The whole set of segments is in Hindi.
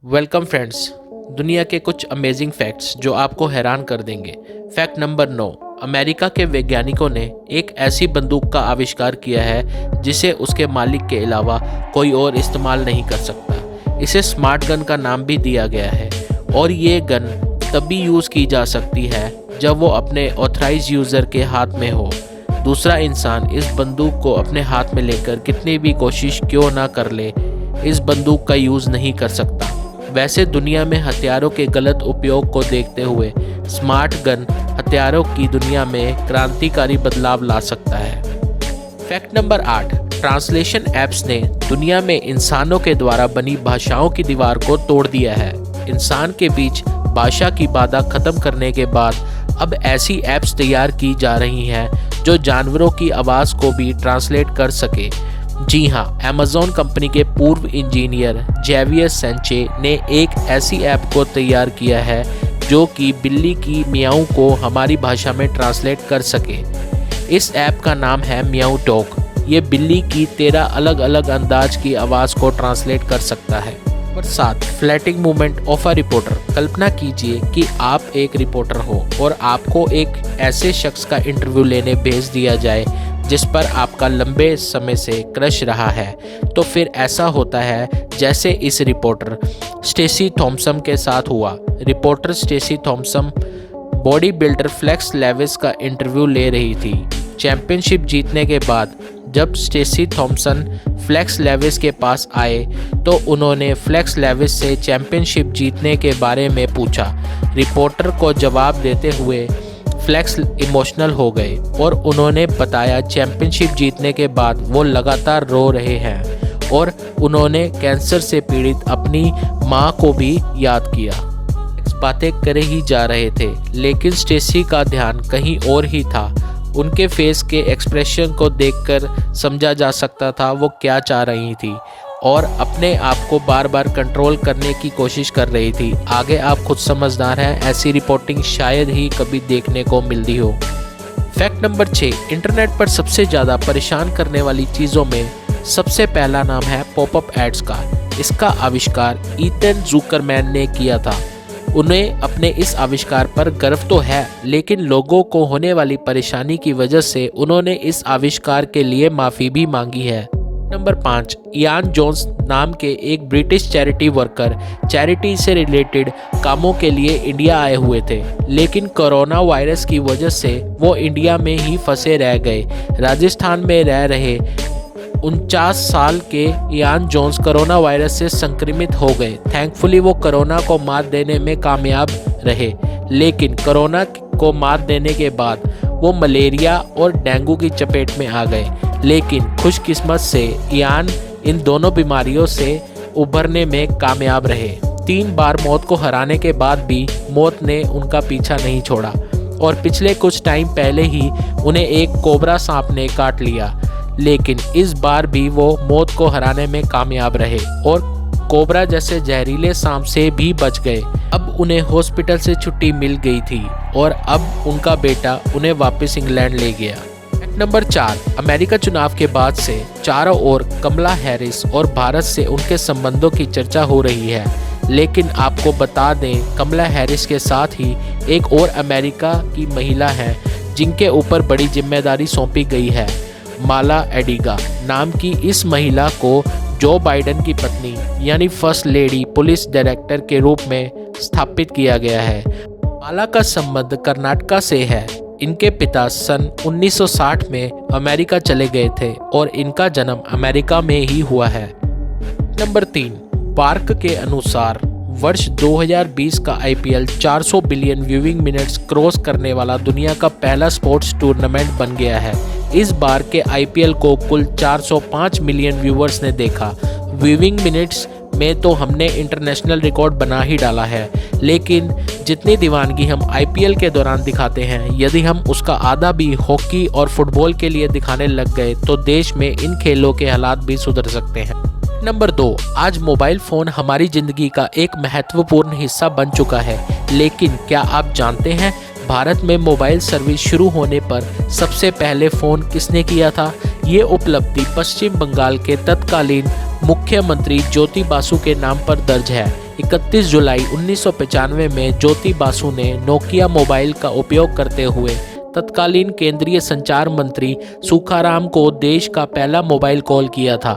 Welcome friends. दुनिया के कुछ अमेजिंग फैक्ट्स जो आपको हैरान कर देंगे। Fact number 9। अमेरिका के वैज्ञानिकों ने एक ऐसी बंदूक का आविष्कार किया है जिसे उसके मालिक के अलावा कोई और इस्तेमाल नहीं कर सकता। इसे स्मार्ट गन का नाम भी दिया गया है और ये गन तभी यूज़ की जा सकती है जब वो अपने ऑथराइज यूज़र के हाथ में हो। दूसरा इंसान इस बंदूक को अपने हाथ में लेकर कितनी भी कोशिश क्यों ना कर ले, इस बंदूक का यूज़ नहीं कर सकता। वैसे दुनिया में हथियारों के गलत उपयोग को देखते हुए स्मार्ट गन हथियारों की दुनिया में क्रांतिकारी बदलाव ला सकता है। Fact number 8। ट्रांसलेशन ऐप्स ने दुनिया में इंसानों के द्वारा बनी भाषाओं की दीवार को तोड़ दिया है। इंसान के बीच भाषा की बाधा खत्म करने के बाद अब ऐसी ऐप्स तैयार की जा रही हैं जो जानवरों की आवाज़ को भी ट्रांसलेट कर सके। जी हाँ, अमेज़न कंपनी के पूर्व इंजीनियर जेवियर सेंचे ने एक ऐसी ऐप को तैयार किया है जो कि बिल्ली की मियाऊ को हमारी भाषा में ट्रांसलेट कर सके। इस ऐप का नाम है मियाऊ टॉक। ये बिल्ली की 13 अलग अलग अंदाज की आवाज़ को ट्रांसलेट कर सकता है। Number 7। Flitting movement of a reporter. कल्पना कीजिए कि आप एक रिपोर्टर हो और आपको एक ऐसे शख्स का इंटरव्यू लेने भेज दिया जाए जिस पर आपका लंबे समय से क्रश रहा है। तो फिर ऐसा होता है जैसे इस रिपोर्टर स्टेसी थॉम्पसन के साथ हुआ। Reporter Stacy Thompson body builder Flex Lewis का इंटरव्यू ले रही थी। चैंपियनशिप जीतने के बाद जब स्टेसी थॉम्पसन फ्लेक्स लेविस के पास आए तो उन्होंने फ्लेक्स लेविस से चैंपियनशिप जीतने के बारे में पूछा। रिपोर्टर को जवाब देते हुए फ्लेक्स इमोशनल हो गए और उन्होंने बताया चैंपियनशिप जीतने के बाद वो लगातार रो रहे हैं और उन्होंने कैंसर से पीड़ित अपनी माँ को भी याद किया। बातें करे ही जा रहे थे लेकिन स्टेसी का ध्यान कहीं और ही था। उनके फेस के एक्सप्रेशन को देखकर समझा जा सकता था वो क्या चाह रही थी और अपने आप को बार बार कंट्रोल करने की कोशिश कर रही थी। आगे आप खुद समझदार हैं, ऐसी रिपोर्टिंग शायद ही कभी देखने को मिलती हो। Fact number 6। इंटरनेट पर सबसे ज़्यादा परेशान करने वाली चीज़ों में सबसे पहला नाम है पॉपअप एड्स का। इसका आविष्कार ईथन जुकरमैन ने किया था। उन्हें अपने इस आविष्कार पर गर्व तो है लेकिन लोगों को होने वाली परेशानी की वजह से उन्होंने इस आविष्कार के लिए माफ़ी भी मांगी है। नंबर 5। इयान जोन्स नाम के एक ब्रिटिश चैरिटी वर्कर चैरिटी से रिलेटेड कामों के लिए इंडिया आए हुए थे लेकिन कोरोना वायरस की वजह से वो इंडिया में ही फंसे रह गए। राजस्थान में रह रहे 49 साल के इयान जोन्स कोरोना वायरस से संक्रमित हो गए। थैंकफुली वो कोरोना को मात देने में कामयाब रहे लेकिन कोरोना को मात देने के बाद वो मलेरिया और डेंगू की चपेट में आ गए। लेकिन खुशकिस्मत से इयान इन दोनों बीमारियों से उभरने में कामयाब रहे। 3 बार मौत को हराने के बाद भी मौत ने उनका पीछा नहीं छोड़ा और पिछले कुछ टाइम पहले ही उन्हें एक कोबरा सांप ने काट लिया लेकिन इस बार भी वो मौत को हराने में कामयाब रहे और कोबरा जैसे जहरीले सांप से भी बच गए। अब उन्हें हॉस्पिटल से छुट्टी मिल गई थी और अब उनका बेटा उन्हें वापस इंग्लैंड ले गया। नंबर 4। अमेरिका चुनाव के बाद से चारों ओर कमला हैरिस और भारत से उनके संबंधों की चर्चा हो रही है लेकिन आपको बता दें कमला हैरिस के साथ ही एक और अमेरिका की महिला है जिनके ऊपर बड़ी जिम्मेदारी सौंपी गई है। माला एडिगा नाम की इस महिला को जो बाइडेन की पत्नी यानी फर्स्ट लेडी पुलिस डायरेक्टर के रूप में स्थापित किया गया है। माला का संबंध कर्नाटका से है। इनके पिता सन 1960 में अमेरिका चले गए थे और इनका जन्म अमेरिका में ही हुआ है। नंबर 3। पार्क के अनुसार वर्ष 2020 का IPL 400 billion viewing minutes cross करने वाला दुनिया का पहला स्पोर्ट्स टूर्नामेंट बन गया है। इस बार के आईपीएल को कुल 405 मिलियन व्यूवर्स ने देखा। व्यूइंग मिनट्स में तो हमने इंटरनेशनल रिकॉर्ड बना ही डाला है लेकिन जितनी दीवानगी हम आईपीएल के दौरान दिखाते हैं यदि हम उसका आधा भी हॉकी और फुटबॉल के लिए दिखाने लग गए तो देश में इन खेलों के हालात भी सुधर सकते हैं। नंबर 2। आज मोबाइल फ़ोन हमारी ज़िंदगी का एक महत्वपूर्ण हिस्सा बन चुका है लेकिन क्या आप जानते हैं भारत में मोबाइल सर्विस शुरू होने पर सबसे पहले फ़ोन किसने किया था? ये उपलब्धि पश्चिम बंगाल के तत्कालीन मुख्यमंत्री ज्योति बासु के नाम पर दर्ज है। 31 जुलाई 1995 में ज्योति बासु ने नोकिया मोबाइल का उपयोग करते हुए तत्कालीन केंद्रीय संचार मंत्री सुखाराम को देश का पहला मोबाइल कॉल किया था।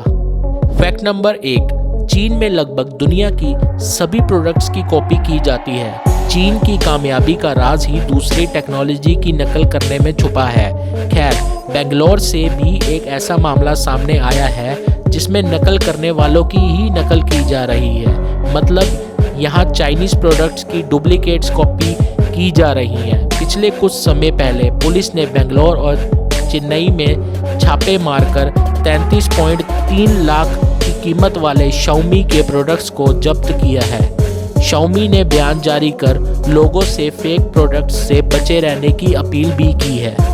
फैक्ट नंबर 1, चीन में लगभग दुनिया की सभी प्रोडक्ट्स की कॉपी की जाती है। चीन की कामयाबी का राज ही दूसरी टेक्नोलॉजी की नकल करने में छुपा है। खैर, बेंगलोर से भी एक ऐसा मामला सामने आया है जिसमें नकल करने वालों की ही नकल की जा रही है। मतलब यहाँ चाइनीज प्रोडक्ट्स की डुप्लीकेट्स कॉपी की जा रही हैं। पिछले कुछ समय पहले पुलिस ने बेंगलोर और चेन्नई में छापे मारकर 33.3 लाख की कीमत वाले Xiaomi के प्रोडक्ट्स को जब्त किया है। Xiaomi ने बयान जारी कर लोगों से फेक प्रोडक्ट्स से बचे रहने की अपील भी की है।